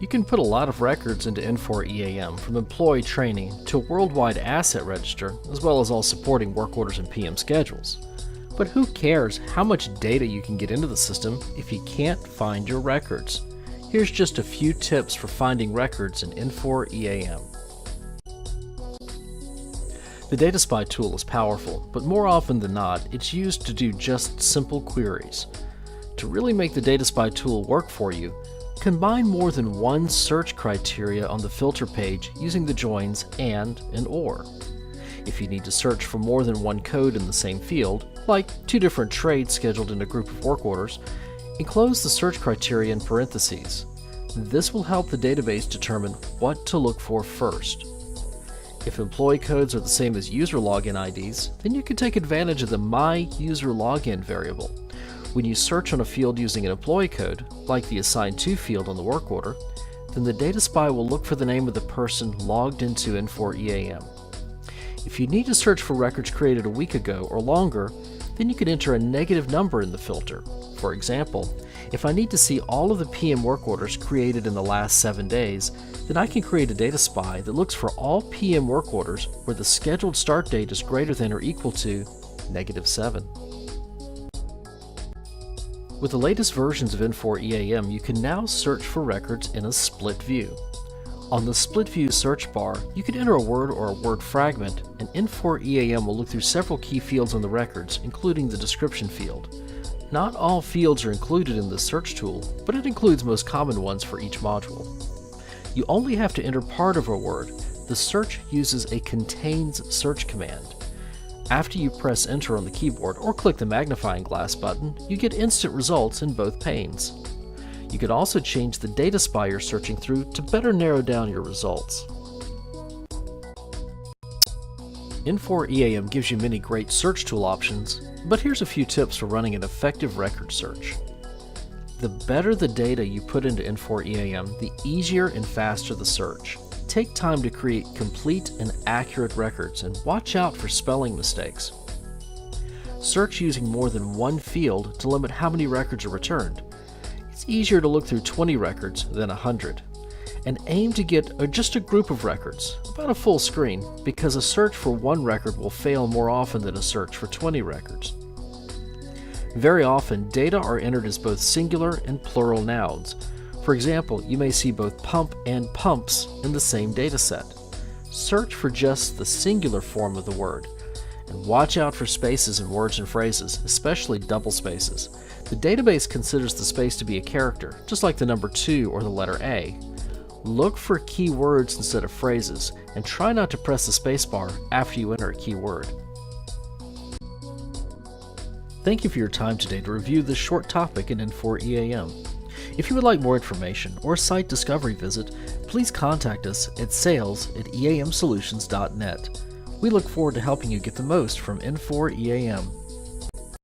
You can put a lot of records into Infor EAM, from employee training to a worldwide asset register, as well as all supporting work orders and PM schedules. But who cares how much data you can get into the system if you can't find your records? Here's just a few tips for finding records in Infor EAM. The Data Spy tool is powerful, but more often than not, it's used to do just simple queries. To really make the Data Spy tool work for you, combine more than one search criteria on the filter page using the joins and or. If you need to search for more than one code in the same field, like two different trades scheduled in a group of work orders, enclose the search criteria in parentheses. This will help the database determine what to look for first. If employee codes are the same as user login IDs, then you can take advantage of the myUserLogin variable. When you search on a field using an employee code, like the assigned to field on the work order, then the Data Spy will look for the name of the person logged into Infor EAM. If you need to search for records created a week ago or longer, then you can enter a negative number in the filter. For example, if I need to see all of the PM work orders created in the last 7 days, then I can create a Data Spy that looks for all PM work orders where the scheduled start date is greater than or equal to -7. With the latest versions of Infor EAM, you can now search for records in a split view. On the split view search bar, you can enter a word or a word fragment, and Infor EAM will look through several key fields on the records, including the description field. Not all fields are included in the search tool, but it includes most common ones for each module. You only have to enter part of a word. The search uses a contains search command. After you press enter on the keyboard or click the magnifying glass button, you get instant results in both panes. You can also change the Data Spy you're searching through to better narrow down your results. Infor EAM gives you many great search tool options, but here's a few tips for running an effective record search. The better the data you put into Infor EAM, the easier and faster the search. Take time to create complete and accurate records and watch out for spelling mistakes. Search using more than one field to limit how many records are returned. It's easier to look through 20 records than 100. And aim to get just a group of records, about a full screen, because a search for one record will fail more often than a search for 20 records. Very often, data are entered as both singular and plural nouns. For example, you may see both pump and pumps in the same data set. Search for just the singular form of the word, and watch out for spaces in words and phrases, especially double spaces. The database considers the space to be a character, just like the number 2 or the letter A. Look for key words instead of phrases, and try not to press the spacebar after you enter a key word. Thank you for your time today to review this short topic in Infor EAM. If you would like more information or a site discovery visit, please contact us at sales@eamsolutions.net. We look forward to helping you get the most from Infor EAM.